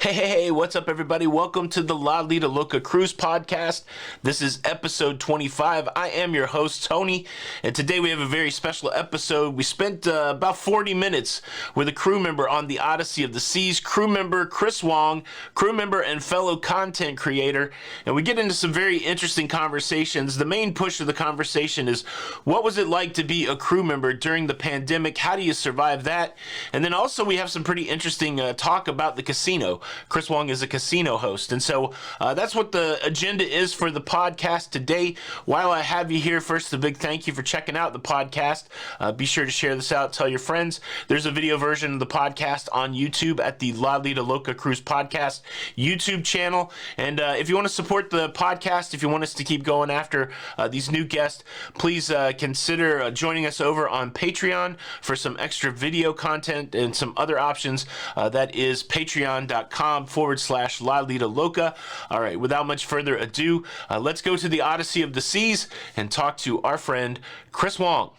Hey, what's up, everybody? Welcome to the Lido Loca Cruise Podcast. This is episode 25. I am your host, Tony, and today we have a very special episode. We spent about 40 minutes with a crew member on the Odyssey of the Seas, crew member Chris Wong, crew member and fellow content creator, and we get into some very interesting conversations. The main push of the conversation is, what was it like to be a crew member during the pandemic? How do you survive that? And then also we have some pretty interesting talk about the casino. Chris Wong is a casino host, and so that's what the agenda is for the podcast today. While I have you here, first, a big thank you for checking out the podcast. Be sure to share this out, tell your friends. There's a video version of the podcast on YouTube at the Lido Loca Cruise Podcast YouTube channel, and if you want to support the podcast, if you want us to keep going after these new guests, please consider joining us over on Patreon for some extra video content and some other options. That is patreon.com/Lido Loca. All right, without much further ado, let's go to the Odyssey of the Seas and talk to our friend Chris Wong.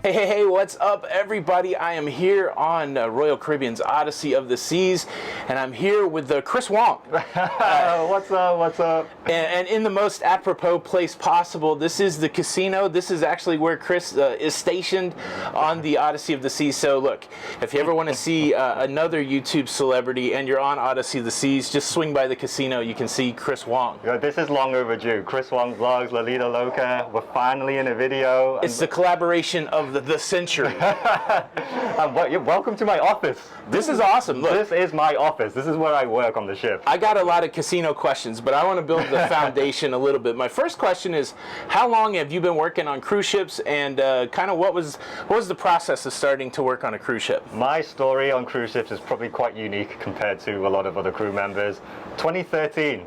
Hey, what's up, everybody? I am here on Royal Caribbean's Odyssey of the Seas, and I'm here with Chris Wong. What's up? And in the most apropos place possible, this is the casino. This is actually where Chris is stationed on the Odyssey of the Seas. So look, if you ever want to see another YouTube celebrity and you're on Odyssey of the Seas, just swing by the casino. You can see Chris Wong. Yeah, this is long overdue. Chris Wong vlogs, Lido Loca. We're finally in a video. It's the collaboration of the century. Welcome to my office. This is awesome. Look, this is my office. This is where I work on the ship. I got a lot of casino questions, but I want to build the foundation a little bit. My first question is, how long have you been working on cruise ships, and kind of what was the process of starting to work on a cruise ship? My story on cruise ships is probably quite unique compared to a lot of other crew members. 2013.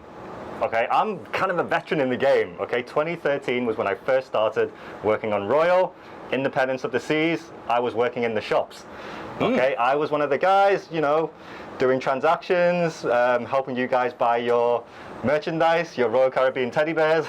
Okay, I'm kind of a veteran in the game. Okay, 2013 was when I first started working on Royal. Independence of the Seas, I was working in the shops. Okay, I was one of the guys, doing transactions, helping you guys buy your merchandise, your Royal Caribbean teddy bears.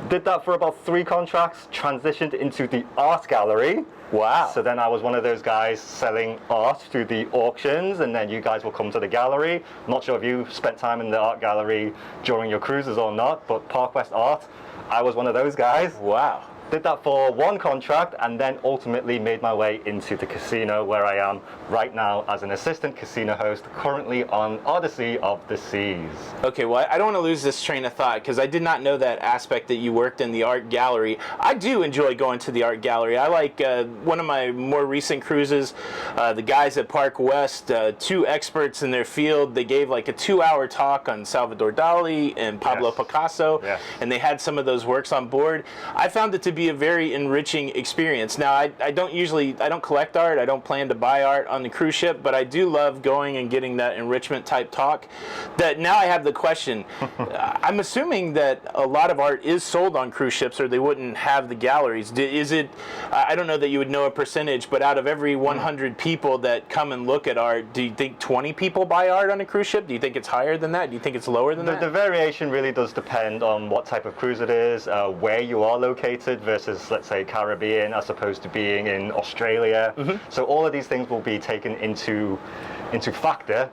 Did that for about 3 contracts, transitioned into the art gallery. Wow. So then I was one of those guys selling art through the auctions, and then you guys will come to the gallery. Not sure if you spent time in the art gallery during your cruises or not, but Park West Art, I was one of those guys. Wow. Did that for 1 contract, and then ultimately made my way into the casino, where I am right now as an assistant casino host, currently on Odyssey of the Seas. Okay, well, I don't want to lose this train of thought, because I did not know that aspect that you worked in the art gallery. I do enjoy going to the art gallery. I like one of my more recent cruises, the guys at Park West, 2 experts in their field. They gave like a 2-hour talk on Salvador Dali and Pablo Picasso, and they had some of those works on board. I found it to be a very enriching experience. Now, I don't collect art. I don't plan to buy art on the cruise ship, but I do love going and getting that enrichment type talk. That now I have the question. I'm assuming that a lot of art is sold on cruise ships, or they wouldn't have the galleries. Is it? I don't know that you would know a percentage, but out of every 100 people that come and look at art, do you think 20 people buy art on a cruise ship? Do you think it's higher than that? Do you think it's lower than that? The variation really does depend on what type of cruise it is, where you are located versus, let's say, Caribbean as opposed to being in Australia. So all of these things will be taken into factor.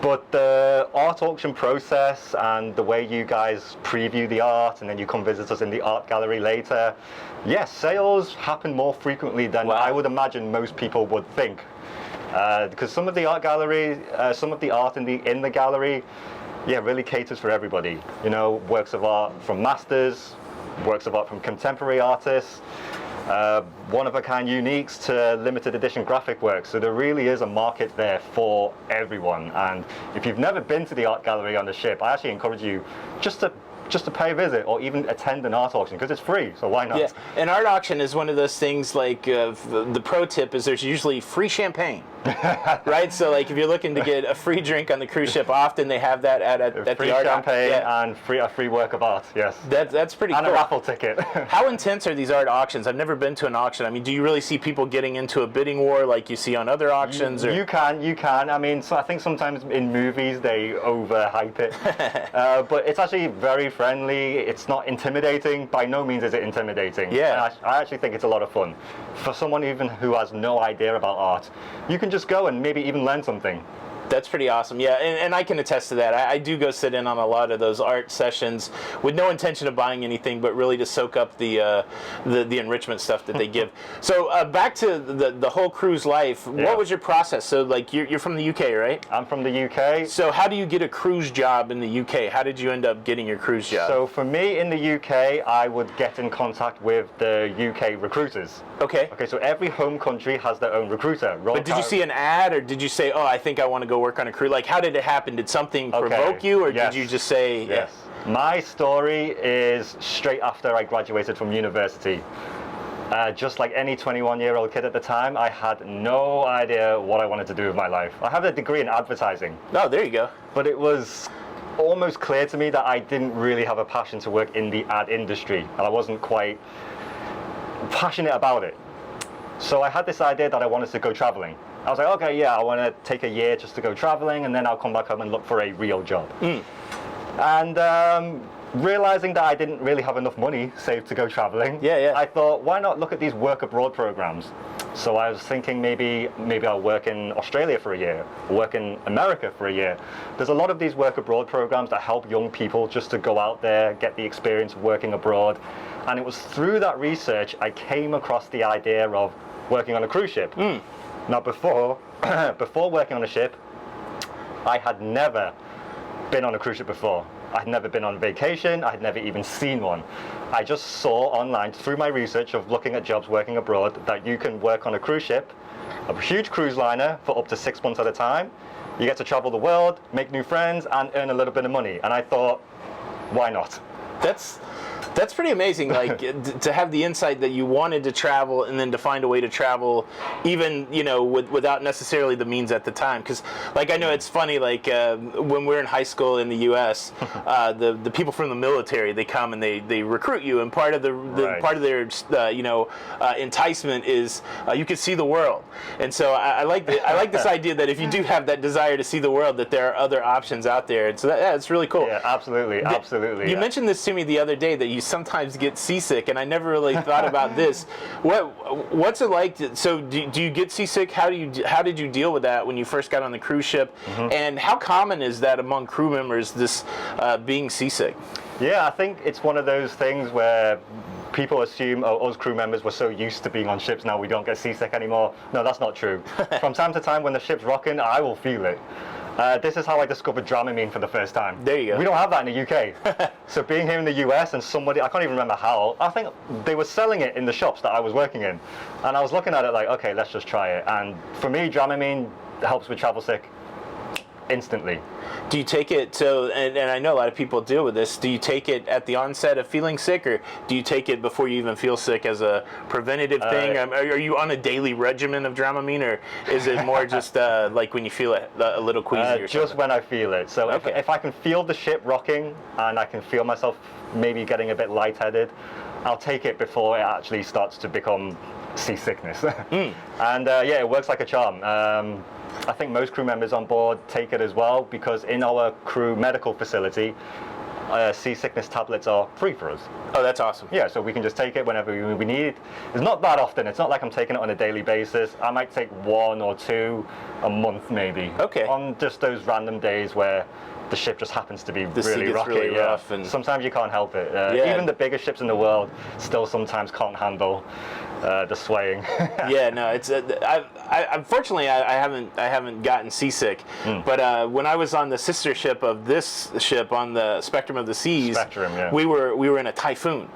But the art auction process and the way you guys preview the art and then you come visit us in the art gallery later, yes, sales happen more frequently than I would imagine most people would think. Because some of the art gallery, some of the art in the gallery, really caters for everybody. Works of art from masters, works of art from contemporary artists, one-of-a-kind uniques to limited edition graphic works. So there really is a market there for everyone. And if you've never been to the art gallery on the ship, I actually encourage you just to pay a visit or even attend an art auction, because it's free, so why not? Yeah, an art auction is one of those things, like the pro tip is there's usually free champagne. Right? So like if you're looking to get a free drink on the cruise ship, often they have that at the art. Free champagne and a free work of art, yes. That's pretty cool. And a raffle ticket. How intense are these art auctions? I've never been to an auction. I mean, do you really see people getting into a bidding war like you see on other auctions? You can. I mean, so I think sometimes in movies they overhype it. But it's actually very friendly. It's not intimidating. By no means is it intimidating. Yeah. And I actually think it's a lot of fun. For someone even who has no idea about art, you can just go and maybe even learn something. That's pretty awesome. Yeah, and I can attest to that. I do go sit in on a lot of those art sessions with no intention of buying anything, but really to soak up the enrichment stuff that they give. So back to the whole cruise life. Yeah. What was your process? So like you're from the UK, right? I'm from the UK. So how do you get a cruise job in the UK? How did you end up getting your cruise job? So for me in the UK, I would get in contact with the UK recruiters. Okay. Okay, so every home country has their own recruiter. But did you see an ad, or did you say, "Oh, I think I want to go work on a cruise"? Like, how did it happen? Did something provoke you, or Yes. did you just say, Yes. My story is straight after I graduated from university. Just like any 21-year-old kid at the time, I had no idea what I wanted to do with my life. I have a degree in advertising. Oh, there you go. But it was almost clear to me that I didn't really have a passion to work in the ad industry, and I wasn't quite passionate about it. So I had this idea that I wanted to go traveling. I was like, okay, yeah, I want to take a year just to go traveling, and then I'll come back home and look for a real job. And realizing that I didn't really have enough money saved to go traveling, I thought, why not look at these work abroad programs? So I was thinking maybe I'll work in Australia for a year, work in America for a year. There's a lot of these work abroad programs that help young people just to go out there, get the experience of working abroad. And it was through that research I came across the idea of working on a cruise ship. Now before working on a ship, I had never been on a cruise ship before. I had never been on vacation. I had never even seen one. I just saw online through my research of looking at jobs working abroad that you can work on a cruise ship, a huge cruise liner, for up to 6 months at a time. You get to travel the world, make new friends, and earn a little bit of money. And I thought, why not? That's pretty amazing, like to have the insight that you wanted to travel and then to find a way to travel even, without necessarily the means at the time. Because, like, I know it's funny, like when we're in high school in the U.S., the people from the military, they come and they recruit you, and part of part of their enticement is you can see the world. And so I like this idea that if you do have that desire to see the world, that there are other options out there. And so it's really cool. Yeah, absolutely. You mentioned this to me the other day, that you sometimes get seasick, and I never really thought about this. What's it like? So do you get seasick? How did you deal with that when you first got on the cruise ship? And how common is that among crew members, this being seasick? Yeah, I think it's one of those things where people assume, us crew members, we're so used to being on ships now we don't get seasick anymore. No, that's not true. From time to time when the ship's rocking, I will feel it. This is how I discovered Dramamine for the first time. There you go. We don't have that in the UK. So being here in the US, and somebody, I can't even remember how, I think they were selling it in the shops that I was working in. And I was looking at it like, okay, let's just try it. And for me, Dramamine helps with travel sick instantly. Do you take it, and I know a lot of people deal with this, do you take it at the onset of feeling sick, or do you take it before you even feel sick as a preventative thing? Are you on a daily regimen of Dramamine, or is it more just like when you feel a little queasy or something? Just when I feel it. So if I can feel the ship rocking and I can feel myself maybe getting a bit lightheaded, I'll take it before it actually starts to become seasickness. And it works like a charm. I think most crew members on board take it as well, because in our crew medical facility, seasickness tablets are free for us. Oh, that's awesome. Yeah, so we can just take it whenever we need. It's not that often. It's not like I'm taking it on a daily basis. I might take 1 or 2 a month maybe. Okay. On just those random days where the ship just happens to be the sea really gets rocky. really rough, and sometimes you can't help it. Even the biggest ships in the world still sometimes can't handle the swaying. Yeah, no, it's unfortunately I haven't gotten seasick, but when I was on the sister ship of this ship on the Spectrum of the Seas, we were in a typhoon,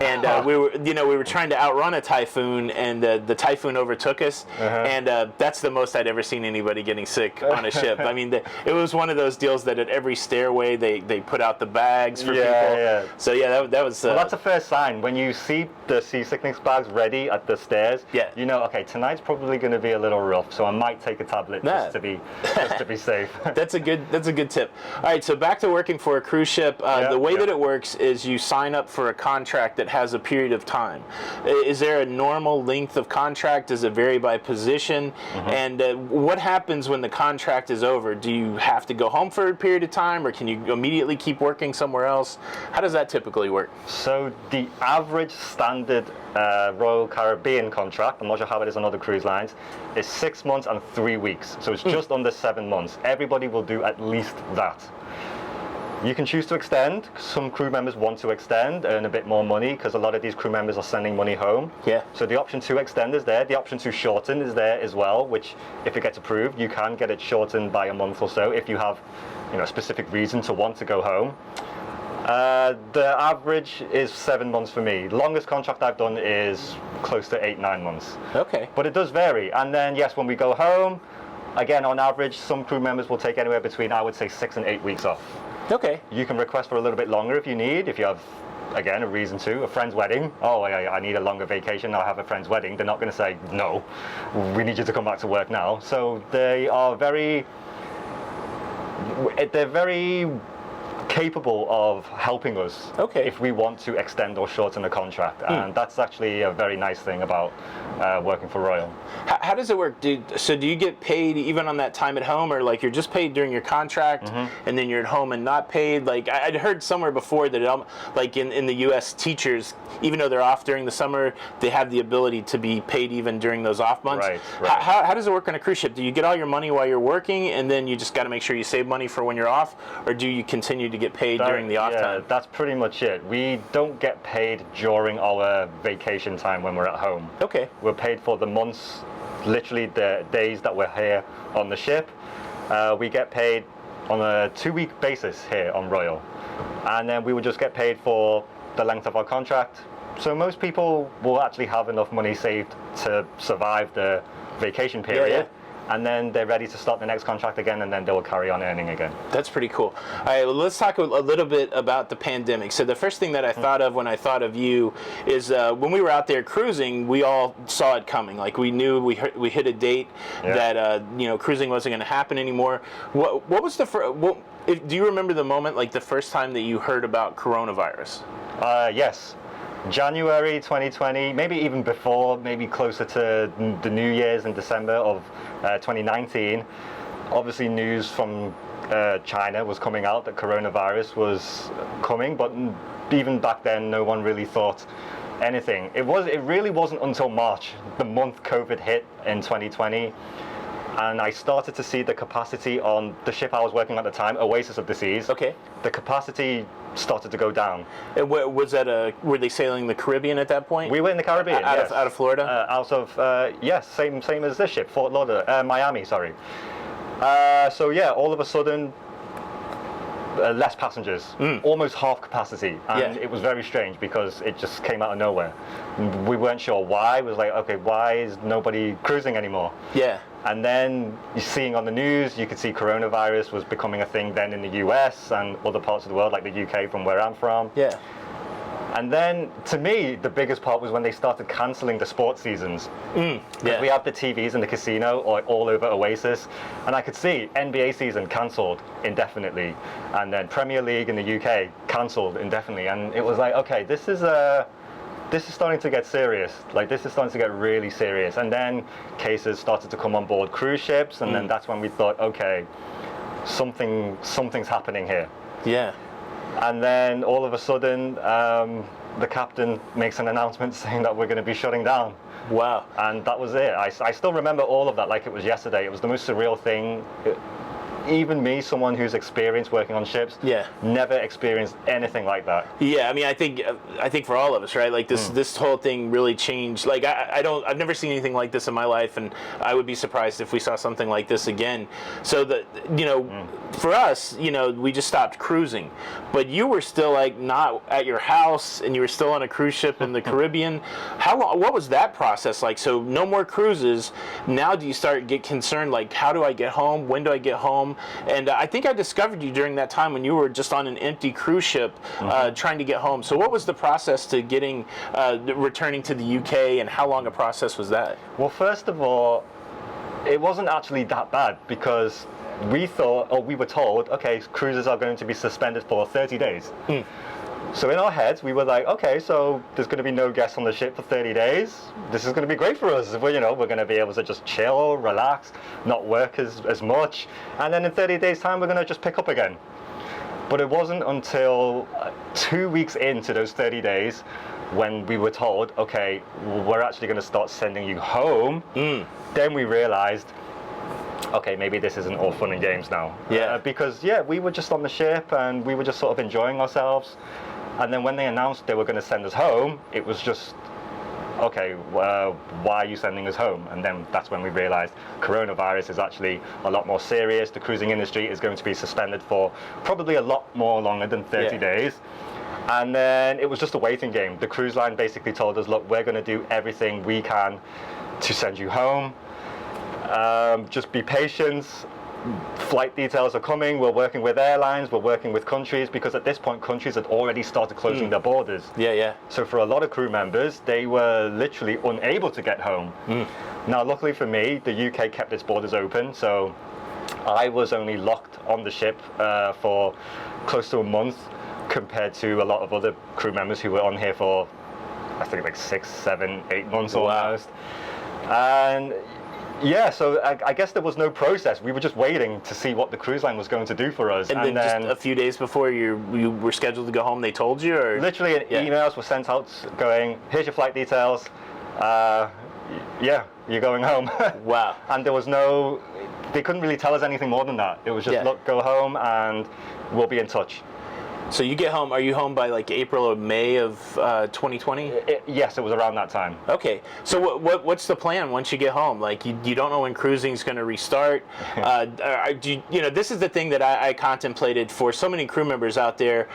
and we were trying to outrun a typhoon, and the typhoon overtook us, and that's the most I'd ever seen anybody getting sick on a ship. I mean, it was one of those deals that at every stairway they put out the bags for people. Yeah. So that was. Well, that's a first sign when you see the seasickness bags ready at the stairs. Yeah. You know, okay, tonight's probably going to be a little rough, so I might take a tablet just to be safe. That's a good tip. All right, so back to working for a cruise ship. The way that it works is you sign up for a contract that has a period of time. Is there a normal length of contract? Does it vary by position? And what happens when the contract is over? Do you have to go home for a period period of time, or can you immediately keep working somewhere else? How does that typically work? So the average standard Royal Caribbean contract, I'm not sure how it is on other cruise lines, is 6 months and 3 weeks. So it's just under 7 months. Everybody will do at least that. You can choose to extend. Some crew members want to extend, earn a bit more money, because a lot of these crew members are sending money home. Yeah. So the option to extend is there. The option to shorten is there as well, which if it gets approved, you can get it shortened by a month or so if you have, a specific reason to want to go home. The average is 7 months for me. Longest contract I've done is close to 8-9 months. Okay. But it does vary. And then, yes, when we go home, again, on average, some crew members will take anywhere between, I would say, 6 and 8 weeks off. Okay. You can request for a little bit longer if you need, if you have, again, a reason to. A friend's wedding, I need a longer vacation, I have a friend's wedding. They're not going to say, no, we need you to come back to work now. So they're very capable of helping us if we want to extend or shorten a contract. And that's actually a very nice thing about working for Royal. How does it work? So do you get paid even on that time at home, or like you're just paid during your contract and then you're at home and not paid? Like I'd heard somewhere before that like in the US, teachers, even though they're off during the summer, they have the ability to be paid even during those off months. Right. How does it work on a cruise ship? Do you get all your money while you're working and then you just got to make sure you save money for when you're off, or do you continue to get paid during the off time? That's pretty much it. We don't get paid during our vacation time when we're at home. Okay. We're paid for the months, literally the days that we're here on the ship. We get paid on a 2-week basis here on Royal. And then we would just get paid for the length of our contract. So most people will actually have enough money saved to survive the vacation period. And then they're ready to start the next contract again, and then they will carry on earning again. That's pretty cool. All right, well, let's talk a little bit about the pandemic. So the first thing that I thought of when I thought of you is when we were out there cruising, we all saw it coming. Like we knew we hit a date that cruising wasn't going to happen anymore. What was do you remember the moment, like the first time that you heard about coronavirus? Yes. January 2020, maybe even before, maybe closer to the New Year's in December of 2019, obviously news from China was coming out that coronavirus was coming, but even back then no one really thought anything. It really wasn't until March, the month COVID hit in 2020, and I started to see the capacity on the ship I was working on at the time, Oasis of the Seas. Okay. The capacity started to go down. And was that were they sailing the Caribbean at that point? We were in the Caribbean, out of Florida? Yes, same as this ship, Fort Lauderdale, Miami, sorry. So yeah, all of a sudden, less passengers, almost half capacity, and it was very strange because it just came out of nowhere. We weren't sure why. It was like, okay, why is nobody cruising anymore? Yeah. And then you're seeing on the news, you could see coronavirus was becoming a thing then in the US and other parts of the world, like the UK from where I'm from. Yeah. And then, to me, the biggest part was when they started cancelling the sports seasons. We have the TVs in the casino all over Oasis, and I could see NBA season cancelled indefinitely, and then Premier League in the UK cancelled indefinitely, and it was like, okay, this is starting to get serious. Like, this is starting to get really serious. And then cases started to come on board cruise ships, and then that's when we thought, okay, something's happening here. Yeah. And then all of a sudden, the captain makes an announcement saying that we're going to be shutting down. Wow. And that was it. I still remember all of that like it was yesterday. It was the most surreal thing. Even me, someone who's experienced working on ships, never experienced anything like that. Yeah, I mean, I think for all of us, right? Like this whole thing really changed. Like I've never seen anything like this in my life, and I would be surprised if we saw something like this again. So for us, we just stopped cruising, but you were still like not at your house, and you were still on a cruise ship in the Caribbean. How long? What was that process like? So no more cruises. Now do you get concerned? Like, how do I get home? When do I get home? And I think I discovered you during that time when you were just on an empty cruise ship trying to get home. So what was the process to returning to the UK, and how long a process was that? Well, first of all, it wasn't actually that bad because we were told, okay, cruises are going to be suspended for 30 days. So in our heads, we were like, okay, so there's going to be no guests on the ship for 30 days. This is going to be great for us. We're going to be able to just chill, relax, not work as much. And then in 30 days' time, we're going to just pick up again. But it wasn't until 2 weeks into those 30 days when we were told, okay, we're actually going to start sending you home. Then we realized, okay, maybe this isn't all fun and games now. Yeah. Because, yeah, we were just on the ship and we were just sort of enjoying ourselves. And then when they announced they were going to send us home, it was just, okay, why are you sending us home? And then that's when we realized coronavirus is actually a lot more serious. The cruising industry is going to be suspended for probably a lot more longer than 30 days. And then it was just a waiting game. The cruise line basically told us, look, we're going to do everything we can to send you home. Just be patient. Flight details are coming. We're working with airlines. We're working with countries, because at this point, countries had already started closing their borders. Yeah. So for a lot of crew members, they were literally unable to get home. Now, luckily for me, the UK kept its borders open. So I was only locked on the ship for close to a month, compared to a lot of other crew members who were on here for, I think, like 6, 7, 8 months almost. And yeah, so I guess there was no process. We were just waiting to see what the cruise line was going to do for us. And then just a few days before you were scheduled to go home, they told you? Or? Literally, emails were sent out going, here's your flight details. Yeah, you're going home. Wow. And there was they couldn't really tell us anything more than that. It was just, look, go home and we'll be in touch. So you get home, are you home by like April or May of 2020? Yes, it was around that time. Okay, so what's the plan once you get home? Like, you don't know when cruising's going to restart. This is the thing that I contemplated for so many crew members out there.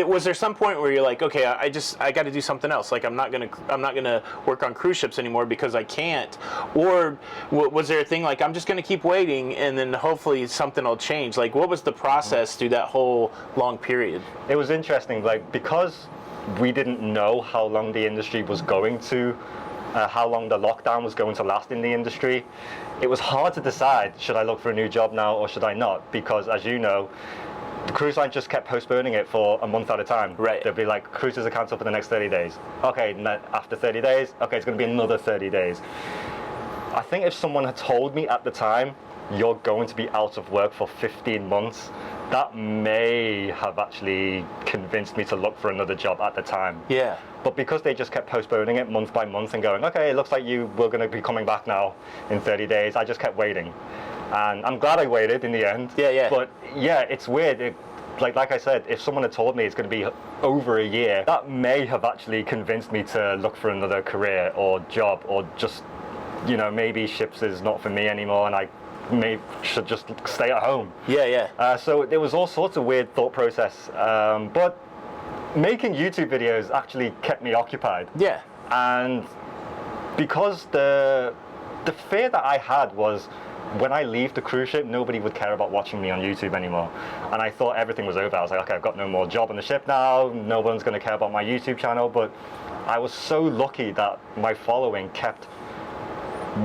Was there some point where you're like, okay, I got to do something else? Like, I'm not gonna work on cruise ships anymore because I can't. Or was there a thing like, I'm just gonna keep waiting and then hopefully something will change? Like, what was the process through that whole long period? It was interesting, like, because we didn't know how long the industry was going to, how long the lockdown was going to last in the industry. It was hard to decide, should I look for a new job now or should I not? Because, as you know, the cruise line just kept postponing it for a month at a time. Right. They'd be like, cruises are cancelled for the next 30 days. Okay, after 30 days, okay, it's going to be another 30 days. I think if someone had told me at the time, you're going to be out of work for 15 months, that may have actually convinced me to look for another job at the time. Yeah. But because they just kept postponing it month by month and going, okay, it looks like you were going to be coming back now in 30 days, I just kept waiting. And I'm glad I waited in the end. Yeah. But yeah, it's weird. Like I said, if someone had told me it's going to be over a year, that may have actually convinced me to look for another career or job, or just, maybe ships is not for me anymore and I should just stay at home. Yeah. So there was all sorts of weird thought process. But making YouTube videos actually kept me occupied. Yeah. And because the fear that I had was, when I leave the cruise ship, nobody would care about watching me on YouTube anymore. And I thought everything was over. I was like, okay, I've got no more job on the ship now. No one's going to care about my YouTube channel. But I was so lucky that my following kept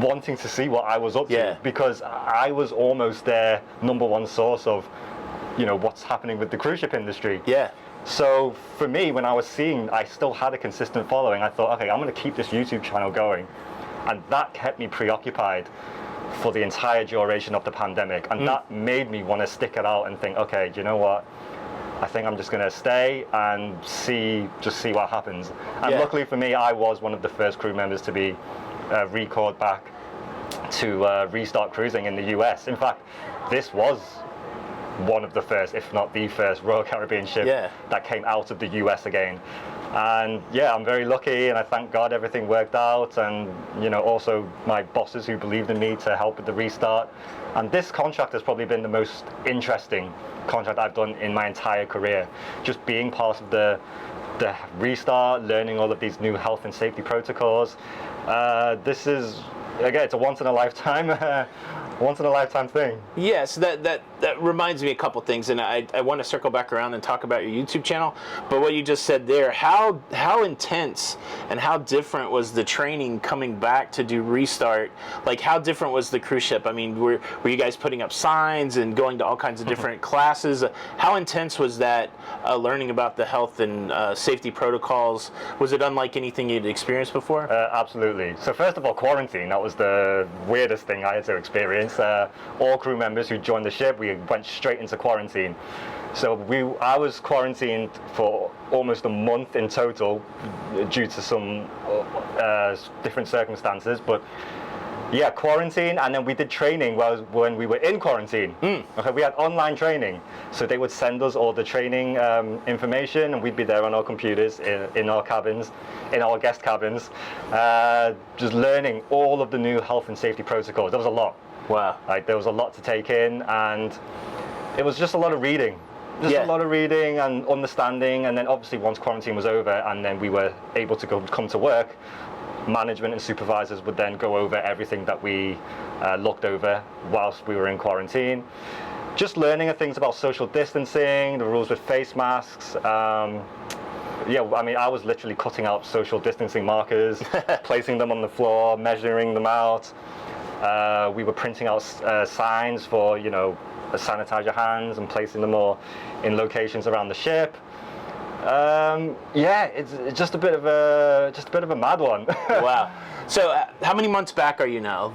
wanting to see what I was up to, because I was almost their number one source of, what's happening with the cruise ship industry. Yeah. So for me, when I was seeing I still had a consistent following, I thought, okay, I'm going to keep this YouTube channel going. And that kept me preoccupied for the entire duration of the pandemic, and that made me want to stick it out and think, okay, do you know what, I think I'm just going to stay and see what happens. And luckily for me, I was one of the first crew members to be recalled back to restart cruising in the US. In fact, this was one of the first, if not the first, Royal Caribbean ship that came out of the US again. And yeah, I'm very lucky, and I thank God everything worked out, and also my bosses who believed in me to help with the restart. And this contract has probably been the most interesting contract I've done in my entire career. Just being part of the restart, learning all of these new health and safety protocols. This is again, it's a once in a lifetime thing. Yes, that reminds me a couple things, and I want to circle back around and talk about your YouTube channel. But what you just said there, how intense and how different was the training coming back to do Restart? Like, how different was the cruise ship? I mean, were you guys putting up signs and going to all kinds of different classes? How intense was that learning about the health and safety protocols? Was it unlike anything you'd experienced before? Absolutely. So first of all, quarantine, that was the weirdest thing I had to experience. All crew members who joined the ship, we went straight into quarantine. So I was quarantined for almost a month in total due to some different circumstances. But yeah, quarantine, and then we did training when we were in quarantine. Okay, we had online training, so they would send us all the training information, and we'd be there on our computers in our cabins, in our guest cabins, just learning all of the new health and safety protocols. There was a lot. Wow. Like, there was a lot to take in, and it was just a lot of reading. A lot of reading and understanding, and then obviously once quarantine was over and then we were able to come to work, management and supervisors would then go over everything that we looked over whilst we were in quarantine. Just learning things about social distancing, the rules with face masks. Yeah, I mean, I was literally cutting out social distancing markers, placing them on the floor, measuring them out. We were printing out signs for, sanitize your hands and placing them all in locations around the ship. Yeah, it's just a bit of a mad one. Wow. So how many months back are you now?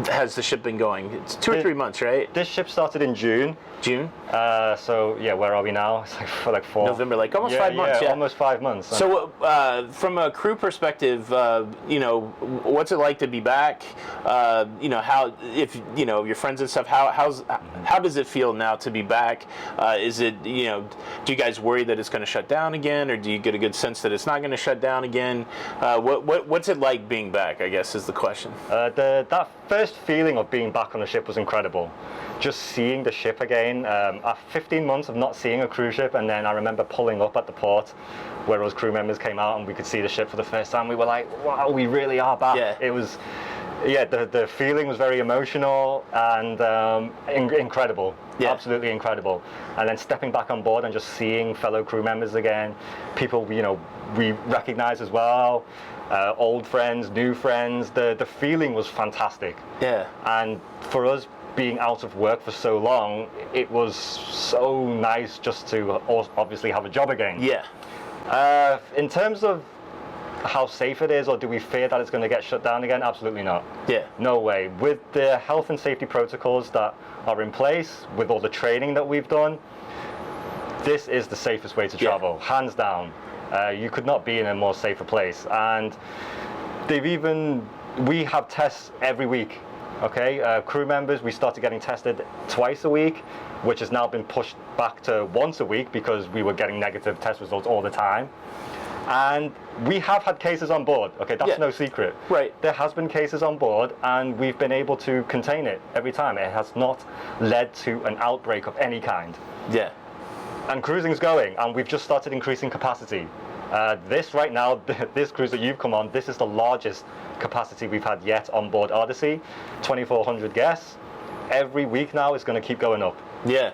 Has the ship been going? It's 2 or 3 months, right? This ship started in June. June? So yeah, where are we now? It's like 4. November, like almost 5 months. Yeah, almost 5 months. So from a crew perspective, what's it like to be back? How, if your friends and stuff, how does it feel now to be back? Is it, do you guys worry that it's going to shut down again, or do you get a good sense that it's not going to shut down again? What's it like being back, I guess, is the question. That first feeling of being back on the ship was incredible. Just seeing the ship again, after 15 months of not seeing a cruise ship, and then I remember pulling up at the port where those crew members came out and we could see the ship for the first time. We were like, wow, we really are back. Yeah. It was, the feeling was very emotional and incredible. Yeah. Absolutely incredible. And then stepping back on board and just seeing fellow crew members again, people we recognize as well, old friends, new friends. The feeling was fantastic. Yeah. And for us, being out of work for so long, it was so nice just to obviously have a job again. Yeah. In terms of how safe it is, or do we fear that it's going to get shut down again? Absolutely not. Yeah. No way. With the health and safety protocols that are in place, with all the training that we've done, this is the safest way to travel, hands down. You could not be in a more safer place. And we have tests every week. Okay, crew members, we started getting tested twice a week, which has now been pushed back to once a week because we were getting negative test results all the time. And we have had cases on board. Okay, that's no secret. Right. There has been cases on board, and we've been able to contain it every time. It has not led to an outbreak of any kind. Yeah. And cruising's going, and we've just started increasing capacity. This right now, this cruise that you've come on, this is the largest capacity we've had yet on board Odyssey, 2,400 guests. Every week now it's going to keep going up. Yeah.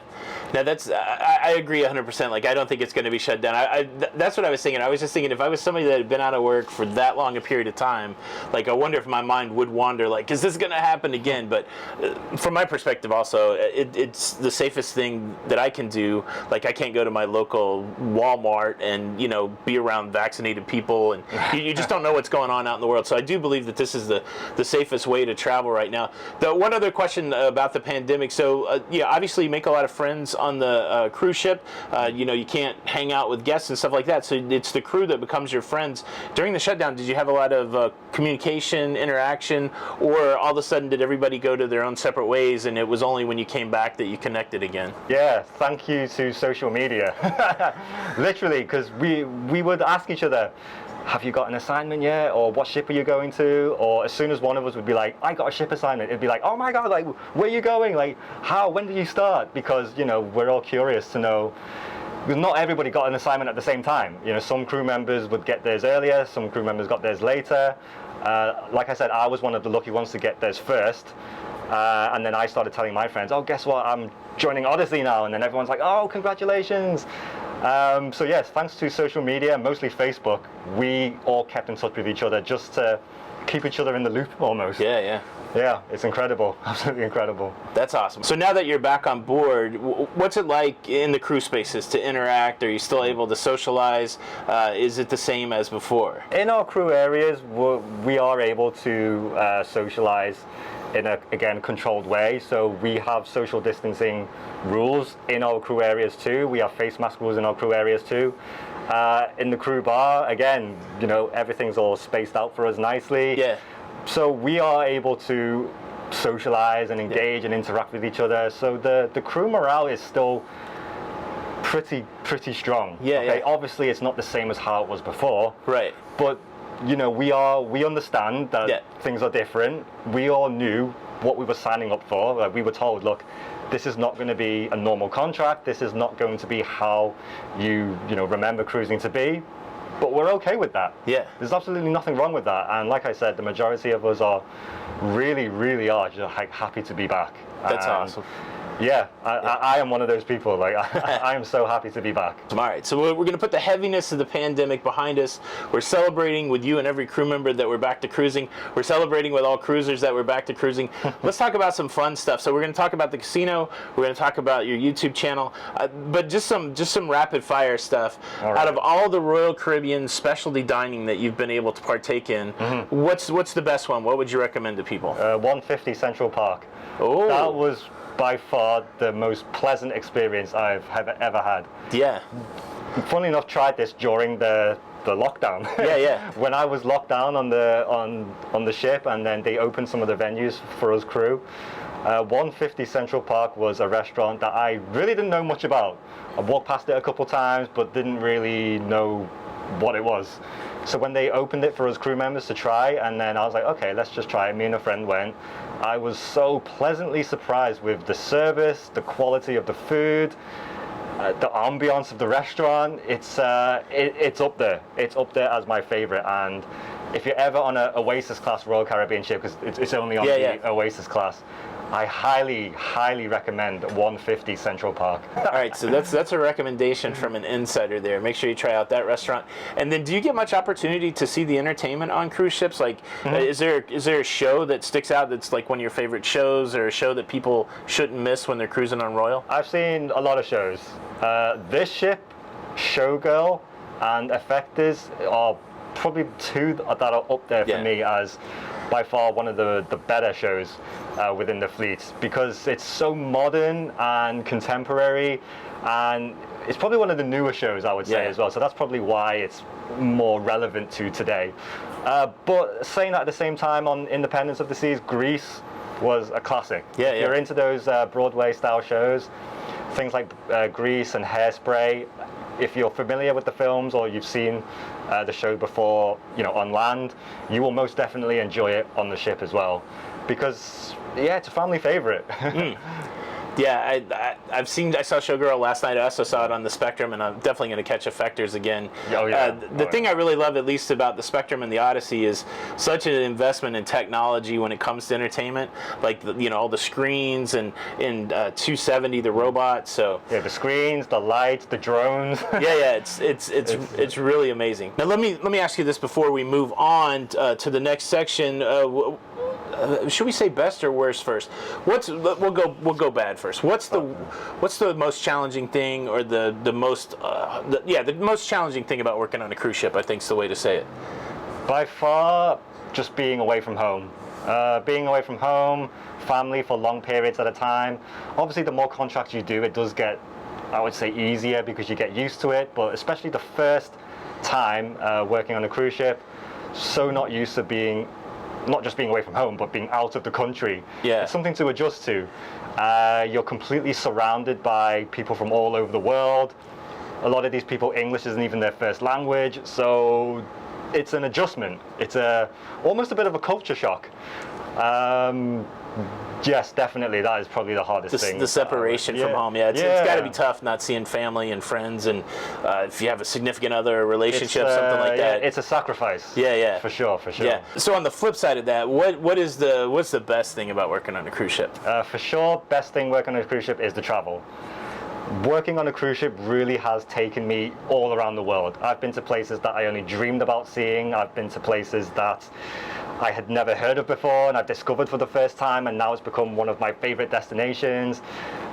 Now I agree 100%. Like, I don't think it's going to be shut down. That's what I was thinking. I was just thinking, if I was somebody that had been out of work for that long a period of time, like, I wonder if my mind would wander, like, is this going to happen again? But from my perspective also, it's the safest thing that I can do. Like, I can't go to my local Walmart and, be around vaccinated people, and you just don't know what's going on out in the world. So I do believe that this is the safest way to travel right now. The one other question about the pandemic. So, obviously you make a lot of friends on the cruise ship. You can't hang out with guests and stuff like that. So it's the crew that becomes your friends. During the shutdown, did you have a lot of communication, interaction, or all of a sudden did everybody go to their own separate ways and it was only when you came back that you connected again? Yeah, thank you to social media. Literally, because we would ask each other, have you got an assignment yet? Or what ship are you going to? Or as soon as one of us would be like, I got a ship assignment, it'd be like, oh my God, like, where are you going? Like, how, when did you start? Because, we're all curious to know because not everybody got an assignment at the same time. You know, some crew members would get theirs earlier, some crew members got theirs later. Like I said, I was one of the lucky ones to get theirs first. And then I started telling my friends, oh, guess what, I'm joining Odyssey now. And then everyone's like, oh, congratulations. So yes, thanks to social media, mostly Facebook, we all kept in touch with each other just to keep each other in the loop almost. Yeah. Yeah, it's incredible, absolutely incredible. That's awesome. So now that you're back on board, what's it like in the crew spaces to interact? Are you still able to socialize? Is it the same as before? In our crew areas, we are able to socialize in a, again, controlled way. So we have social distancing rules in our crew areas too. We have face mask rules in our crew areas too. In the crew bar, again, you know, everything's all spaced out for us nicely. Yeah. So we are able to socialize and engage and interact with each other. So the crew morale is still pretty strong. Yeah, okay? yeah. Obviously, it's not the same as how it was before. Right. But you know, we understand that things are different. We all knew what we were signing up for. Like, we were told, look, this is not going to be a normal contract. This is not going to be how you know, remember cruising to be. But we're okay with that. Yeah. There's absolutely nothing wrong with that. And like I said, the majority of us are really are just like happy to be back. That's awesome. Yeah, I am one of those people. Like, I am so happy to be back. All right, so we're going to put the heaviness of the pandemic behind us. We're celebrating with you and every crew member that we're back to cruising. We're celebrating with all cruisers that we're back to cruising. Let's talk about some fun stuff. So we're going to talk about the casino. We're going to talk about your YouTube channel, but just some rapid fire stuff. Right. Out of all the Royal Caribbean specialty dining that you've been able to partake in, what's the best one? What would you recommend to people? 150 Central Park. Oh, that was by far the most pleasant experience I've ever had. Yeah. Funnily enough, tried this during the lockdown. Yeah. When I was locked down on the ship, and then they opened some of the venues for us crew. 150 Central Park was a restaurant that I really didn't know much about. I walked past it a couple times, but didn't really know what it was. So when they opened it for us crew members to try, and then I was like, okay, let's just try it. Me and a friend went. I was so pleasantly surprised with the service, the quality of the food, the ambiance of the restaurant. It's up there. It's up there as my favorite. And if you're ever on a Oasis class Royal Caribbean ship, because it's only on the Oasis class, I highly recommend 150 Central Park. All right, so that's a recommendation from an insider there. Make sure you try out that restaurant. And then, do you get much opportunity to see the entertainment on cruise ships? Like, is there a show that sticks out that's like one of your favorite shows, or a show that people shouldn't miss when they're cruising on Royal? I've seen a lot of shows. This ship, Showgirl, and Effectors are probably two that are up there for me as by far one of the better shows within the fleet, because it's so modern and contemporary, and it's probably one of the newer shows, I would say, as well. So that's probably why it's more relevant to today. But saying that at the same time, on Independence of the Seas, Grease was a classic. If you're into those Broadway style shows, things like Grease and Hairspray, if you're familiar with the films or you've seen the show before, you know, on land, you will most definitely enjoy it on the ship as well, because it's a family favorite. Yeah, I saw Showgirl last night. I also saw it on the Spectrum, and I'm definitely going to catch Effectors again. The thing I really love, at least about the Spectrum and the Odyssey, is such an investment in technology when it comes to entertainment. Like, all the screens and 270, the robot. So the screens, the lights, the drones. It's really amazing. Now let me ask you this before we move on to the next section. Should we say best or worst first? We'll go bad first. What's the most challenging thing, or the most challenging thing about working on a cruise ship? I think is the way to say it. By far, just being away from home. Being away from home, family for long periods at a time. Obviously, the more contracts you do, it does get, I would say, easier because you get used to it. But especially the first time working on a cruise ship, so not used to not just being away from home, but being out of the country. It's something to adjust to. You're completely surrounded by people from all over the world. A lot of these people, English isn't even their first language, so it's an adjustment. It's almost a bit of a culture shock. Yes, definitely. That is probably the hardest thing. The separation from home. Yeah, it's got to be tough not seeing family and friends, and if you have a significant other, a relationship, something like that. It's a sacrifice. Yeah. For sure. Yeah. So on the flip side of that, what's the best thing about working on a cruise ship? For sure, best thing working on a cruise ship is the travel. Working on a cruise ship really has taken me all around the world. I've been to places that I only dreamed about seeing. I've been to places that I had never heard of before and I've discovered for the first time, and now it's become one of my favorite destinations.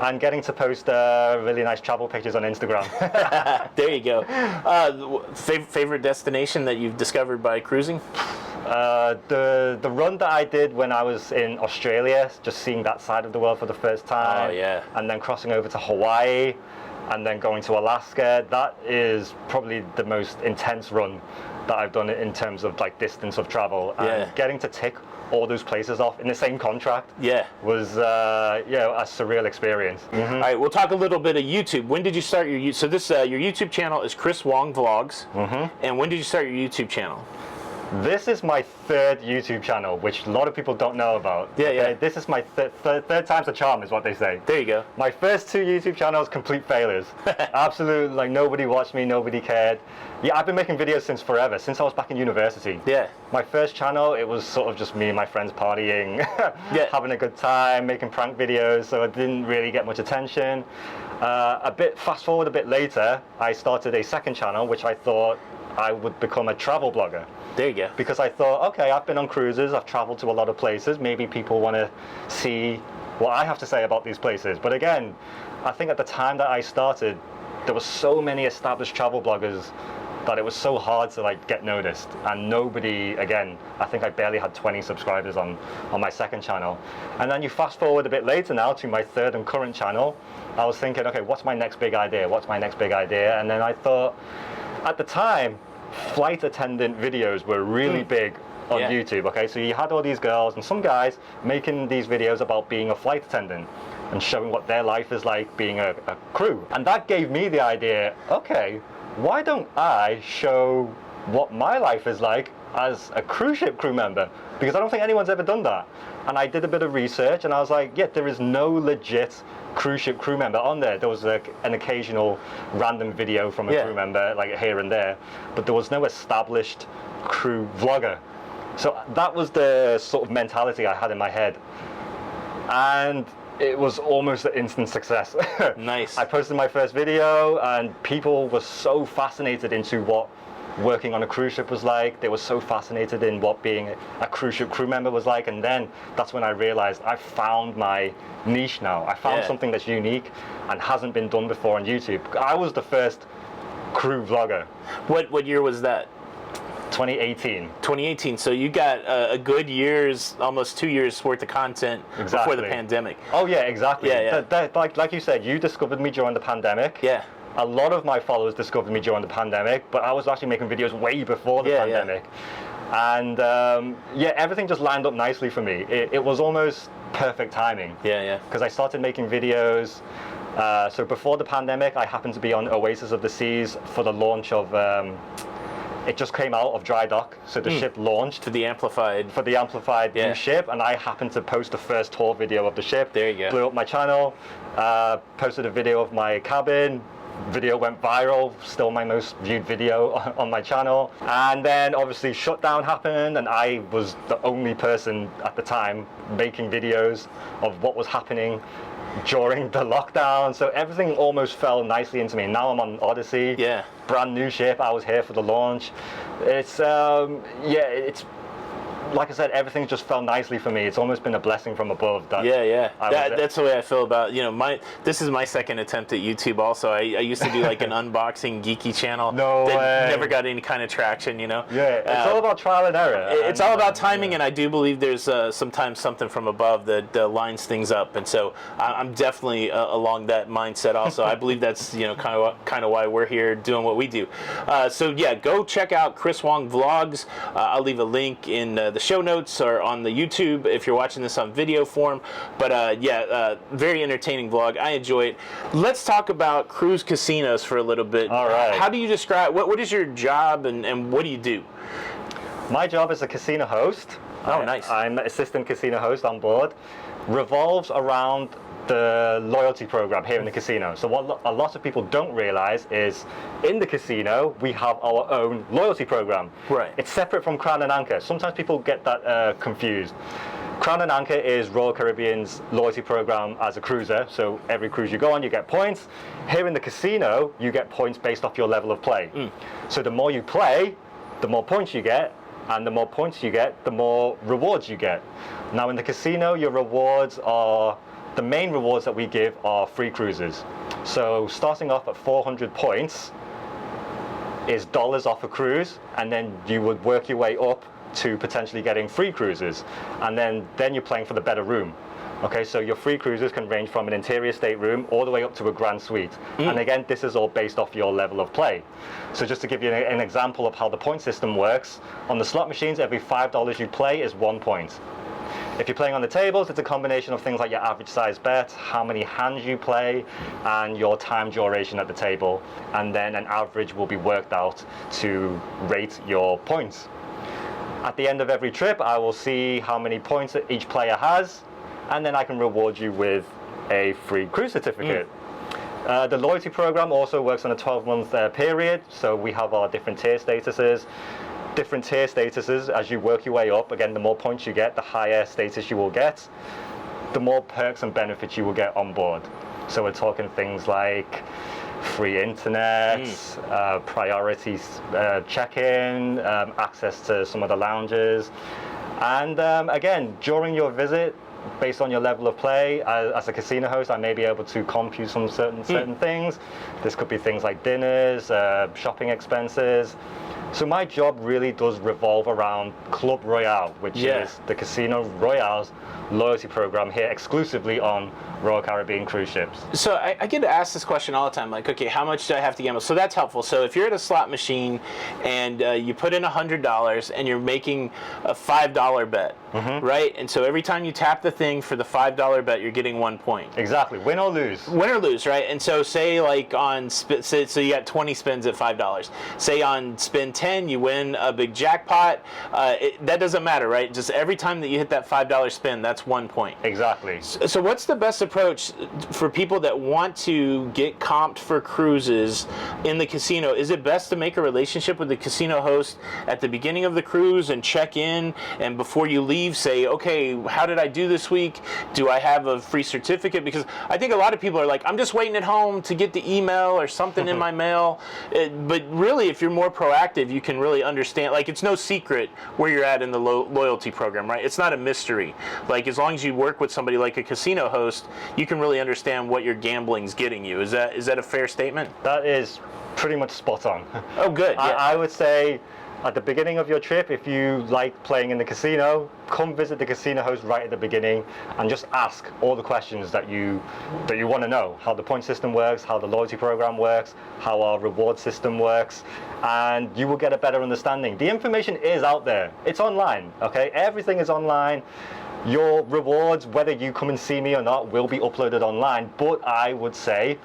And getting to post really nice travel pictures on Instagram. There you go. Favorite destination that you've discovered by cruising? The run that I did when I was in Australia, just seeing that side of the world for the first time. Oh, yeah. And then crossing over to Hawaii and then going to Alaska, that is probably the most intense run that I've done in terms of like distance of travel. And getting to tick all those places off in the same contract was a surreal experience. Mm-hmm. All right, we'll talk a little bit of YouTube. When did you start your YouTube? So this your YouTube channel is Chris Wong Vlogs. Mm-hmm. And when did you start your YouTube channel? This is my third YouTube channel, which a lot of people don't know about. Yeah. This is my third time's a charm, is what they say. There you go. My first two YouTube channels, complete failures. Absolute, like nobody watched me, nobody cared. Yeah, I've been making videos since forever, since I was back in university. Yeah. My first channel, it was sort of just me and my friends partying, having a good time, making prank videos, so it didn't really get much attention. Fast forward a bit later, I started a second channel, which I thought I would become a travel blogger. There you go. Because I thought, okay, I've been on cruises, I've traveled to a lot of places, maybe people want to see what I have to say about these places. But again, I think at the time that I started, there were so many established travel bloggers that it was so hard to like get noticed. And nobody, again, I think I barely had 20 subscribers on my second channel. And then you fast forward a bit later now to my third and current channel, I was thinking, okay, what's my next big idea? And then I thought, at the time, flight attendant videos were really big on YouTube, okay? So you had all these girls and some guys making these videos about being a flight attendant and showing what their life is like being a crew. And that gave me the idea, okay, why don't I show what my life is like as a cruise ship crew member? Because I don't think anyone's ever done that. And I did a bit of research and I was like, yeah, there is no legit cruise ship crew member on there. There was like an occasional random video from a crew member, like here and there, but there was no established crew vlogger. So that was the sort of mentality I had in my head. And it was almost an instant success. Nice. I posted my first video and people were so fascinated into what working on a cruise ship was like. They were so fascinated in what being a cruise ship crew member was like. And then that's when I realized I found my niche now. I found something that's unique and hasn't been done before on YouTube. I was the first crew vlogger. What year was that? 2018. 2018. So you got a good year's, almost 2 years worth of content before the pandemic. Oh yeah, exactly. Yeah. Like you said, you discovered me during the pandemic. Yeah. A lot of my followers discovered me during the pandemic, but I was actually making videos way before the pandemic. And everything just lined up nicely for me. It was almost perfect timing. Because I started making videos. So before the pandemic, I happened to be on Oasis of the Seas for the launch of. It just came out of dry dock, so the ship launched for the amplified new ship, and I happened to post the first tour video of the ship. There you go. Blew up my channel, posted a video of my cabin. Video went viral, still my most viewed video on my channel. And then obviously shutdown happened and I was the only person at the time making videos of what was happening during the lockdown. So everything almost fell nicely into me. Now I'm on Odyssey, brand new ship. I was here for the launch. It's, it's, like I said, everything just fell nicely for me. It's almost been a blessing from above. That's the way I feel about, this is my second attempt at YouTube also. I used to do like an unboxing geeky channel that never got any kind of traction, Yeah, it's all about trial and error. It's all about timing, and I do believe there's sometimes something from above that lines things up, and so I'm definitely along that mindset also. I believe that's, kind of why we're here doing what we do. So yeah, go check out Chris Wong Vlogs. I'll leave a link in the show notes or on the YouTube if you're watching this on video form. But very entertaining vlog. I enjoy it. Let's talk about cruise casinos for a little bit. All right. How do you describe, what is your job and what do you do? My job as a casino host, Oh, nice. I'm assistant casino host on board, revolves around the loyalty program here in the casino. So what a lot of people don't realize is in the casino, we have our own loyalty program. Right. It's separate from Crown and Anchor. Sometimes people get that confused. Crown and Anchor is Royal Caribbean's loyalty program as a cruiser. So every cruise you go on, you get points. Here in the casino, you get points based off your level of play. So the more you play, the more points you get. And the more points you get, the more rewards you get. Now in the casino, your rewards are, the main rewards that we give are free cruises. So starting off at 400 points is dollars off a cruise, and then you would work your way up to potentially getting free cruises. And then you're playing for the better room. Okay, so your free cruises can range from an interior stateroom all the way up to a grand suite. And again, this is all based off your level of play. So just to give you an example of how the point system works, on the slot machines, every $5 you play is 1 point. If you're playing on the tables, it's a combination of things like your average size bet, how many hands you play, and your time duration at the table. And then an average will be worked out to rate your points. At the end of every trip, I will see how many points each player has, and then I can reward you with a free cruise certificate. The loyalty program also works on a 12-month period, so we have our different tier statuses. Different tier statuses, as you work your way up, again, the more points you get, the higher status you will get, the more perks and benefits you will get on board. So we're talking things like free internet, priority check-in, access to some of the lounges. And again, during your visit, based on your level of play, as a casino host, I may be able to compute some certain things. This could be things like dinners, shopping expenses. So my job really does revolve around Club Royale, which is the Casino Royale's loyalty program here exclusively on Royal Caribbean cruise ships. So I get asked this question all the time, like, okay, how much do I have to gamble? So that's helpful. So if you're at a slot machine and you put in $100 and you're making a $5 bet, right? And so every time you tap the thing for the $5 bet, you're getting 1 point. Exactly, win or lose. Win or lose, right? And so say like on, so you got 20 spins at $5. Say on spin 10, you win a big jackpot. That doesn't matter, right? Just every time that you hit that $5 spin, that's 1 point. Exactly. So what's the best approach for people that want to get comped for cruises in the casino? Is it best to make a relationship with the casino host at the beginning of the cruise and check in, and before you leave say, okay, how did I do this week? Do I have a free certificate? Because I think a lot of people are like, I'm just waiting at home to get the email or something in my mail. But really, if you're more proactive, you can really understand, like, it's no secret where you're at in the loyalty program, right? It's not a mystery. Like, as long as you work with somebody like a casino host, you can really understand what your gambling's getting you. Is that a fair statement? That is pretty much spot on. Oh, good. Yeah. I would say at the beginning of your trip, if you like playing in the casino, come visit the casino host right at the beginning and just ask all the questions that you want to know. How the point system works, how the loyalty program works, how our reward system works, and you will get a better understanding. The information is out there. It's online, okay? Everything is online. Your rewards, whether you come and see me or not, will be uploaded online. But I would say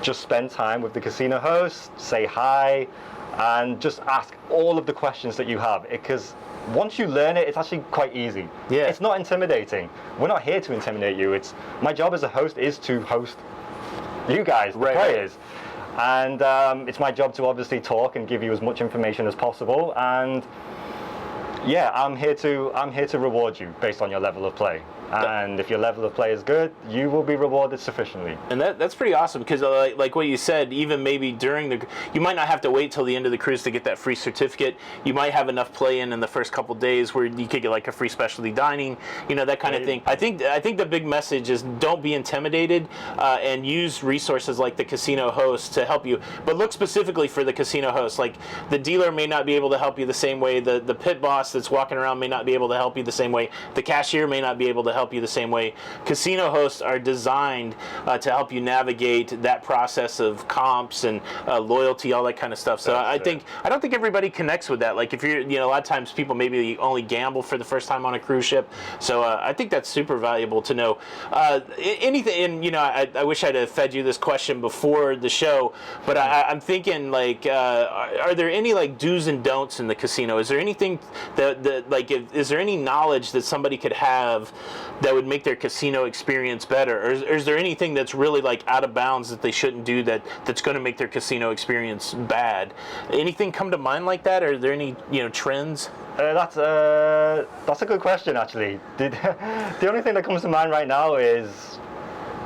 just spend time with the casino host, say hi, and just ask all of the questions that you have, because once you learn it, it's actually quite easy. Yeah. It's not intimidating. We're not here to intimidate you. It's my job as a host is to host you guys, the players. And it's my job to obviously talk and give you as much information as possible. And yeah, I'm here to reward you based on your level of play. And if your level of play is good, you will be rewarded sufficiently. And that's pretty awesome, because like what you said, even maybe during you might not have to wait till the end of the cruise to get that free certificate. You might have enough play in the first couple days where you could get like a free specialty dining, that kind of thing. I think the big message is don't be intimidated, and use resources like the casino host to help you. But look specifically for the casino host. Like, the dealer may not be able to help you the same way. The pit boss that's walking around may not be able to help you the same way. The cashier may not be able to help help you the same way. Casino hosts are designed to help you navigate that process of comps and loyalty, all that kind of stuff. So I don't think everybody connects with that. Like if you're, a lot of times people maybe only gamble for the first time on a cruise ship. So I think that's super valuable to know. Anything, and I wish I'd have fed you this question before the show, but I'm thinking like, are there any like do's and don'ts in the casino? Is there anything that like, is there any knowledge that somebody could have that would make their casino experience better, or is there anything that's really like out of bounds that they shouldn't do that's going to make their casino experience bad? Anything come to mind like that? Or are there any trends? That's a good question, actually. The only thing that comes to mind right now is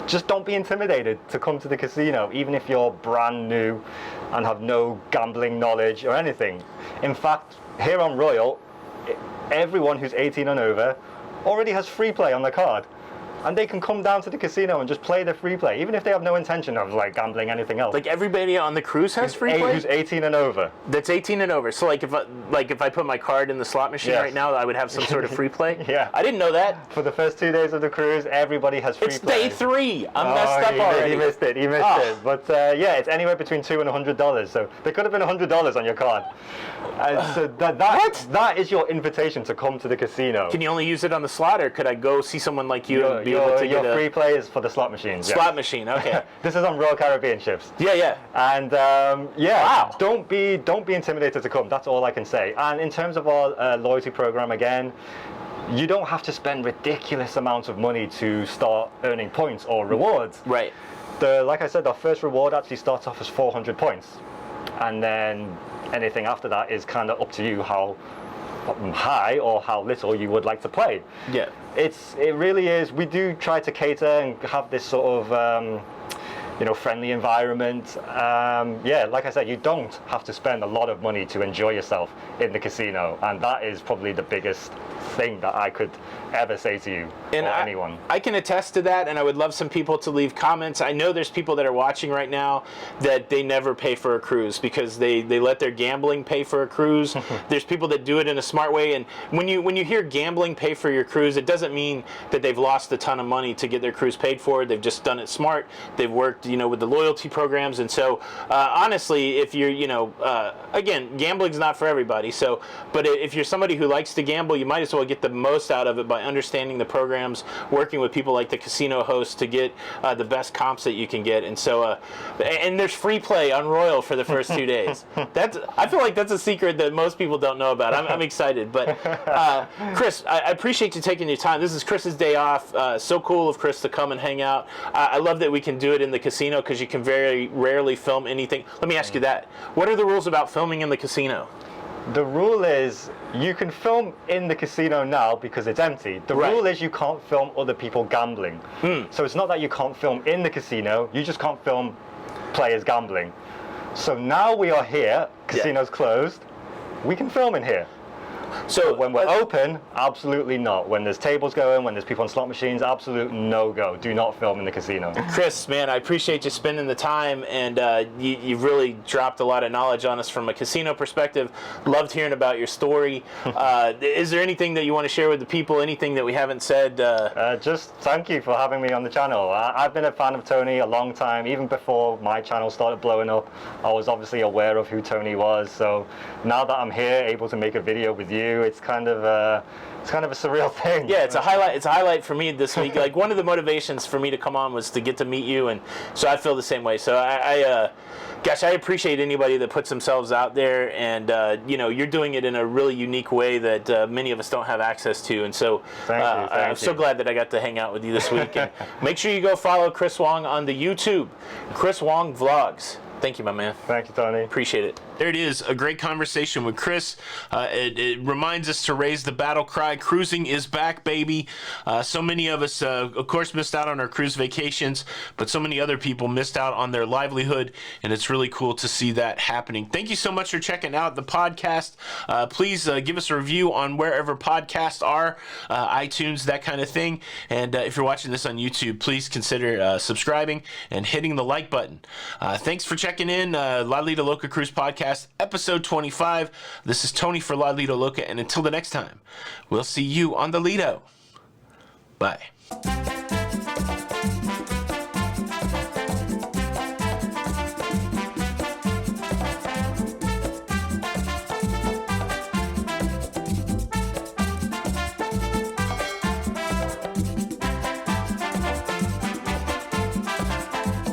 just don't be intimidated to come to the casino, even if you're brand new and have no gambling knowledge or anything. In fact, here on Royal, everyone who's 18 and over already has free play on their card. And they can come down to the casino and just play their free play, even if they have no intention of like gambling anything else. Like everybody on the cruise has free play? Who's 18 and over. That's 18 and over. So like if I put my card in the slot machine right now, I would have some sort of free play? Yeah. I didn't know that. For the first 2 days of the cruise, everybody has free play. It's day 3. I'm messed up already. You missed it. But yeah, it's anywhere between $2 and $100. So there could have been $100 on your card. So that is your invitation to come to the casino. Can you only use it on the slot, or could I go see someone like you and be able to get a free play is for the slot machines. Slot machine, okay. This is on Royal Caribbean ships. Yeah. And wow. Don't be intimidated to come. That's all I can say. And in terms of our loyalty program, again, you don't have to spend ridiculous amounts of money to start earning points or rewards. Right. Like I said, our first reward actually starts off as 400 points, and then anything after that is kind of up to you how high or how little you would like to play. Yeah. It really is. We do try to cater and have this sort of friendly environment. Like I said, you don't have to spend a lot of money to enjoy yourself in the casino, and that is probably the biggest thing that I could ever say to you or anyone. I can attest to that, and I would love some people to leave comments. I know there's people that are watching right now that they never pay for a cruise because they let their gambling pay for a cruise. There's people that do it in a smart way, and when you hear gambling pay for your cruise, it doesn't mean that they've lost a ton of money to get their cruise paid for. They've just done it smart. They've worked with the loyalty programs, and so honestly, if you're again, gambling's not for everybody, but if you're somebody who likes to gamble, you might as well get the most out of it by understanding the programs, working with people like the casino hosts to get the best comps that you can get. And so and there's free play on Royal for the first 2 days. I feel like that's a secret that most people don't know about. I'm excited. But Chris, I appreciate you taking your time. This is Chris's day off. So cool of Chris to come and hang out. I love that we can do it in the casino because you can very rarely film anything. Let me ask you that. What are the rules about filming in the casino? The rule is you can film in the casino now because it's empty. The rule is you can't film other people gambling. So it's not that you can't film in the casino, you just can't film players gambling. So now we are here, casino's closed, we can film in here. So when we're open, absolutely not. When there's tables going, when there's people on slot machines, absolute no-go. Do not film in the casino. Chris, man, I appreciate you spending the time, and you've really dropped a lot of knowledge on us from a casino perspective. Loved hearing about your story. Is there anything that you want to share with the people, anything that we haven't said? Just thank you for having me on the channel. I've been a fan of Tony a long time. Even before my channel started blowing up, I was obviously aware of who Tony was. So now that I'm here, able to make a video with you, it's kind of a surreal thing. Yeah, it's a highlight for me this week. Like, one of the motivations for me to come on was to get to meet you, and so I feel the same way. So I appreciate anybody that puts themselves out there, and you're doing it in a really unique way that many of us don't have access to. And so I'm so glad that I got to hang out with you this week. And make sure you go follow Chris Wong on the YouTube, Chris Wong Vlogs. Thank you, my man. Thank you, Tony. Appreciate it. There it is, a great conversation with Chris. It reminds us to raise the battle cry. Cruising is back, baby. So many of us, of course, missed out on our cruise vacations, but so many other people missed out on their livelihood, and it's really cool to see that happening. Thank you so much for checking out the podcast. Please give us a review on wherever podcasts are, iTunes, that kind of thing. And if you're watching this on YouTube, please consider subscribing and hitting the like button. Thanks for checking in. Lido Loca Cruise Podcast, episode 25. This is Tony for Lido Loca, and until the next time, we'll see you on the Lido. Bye.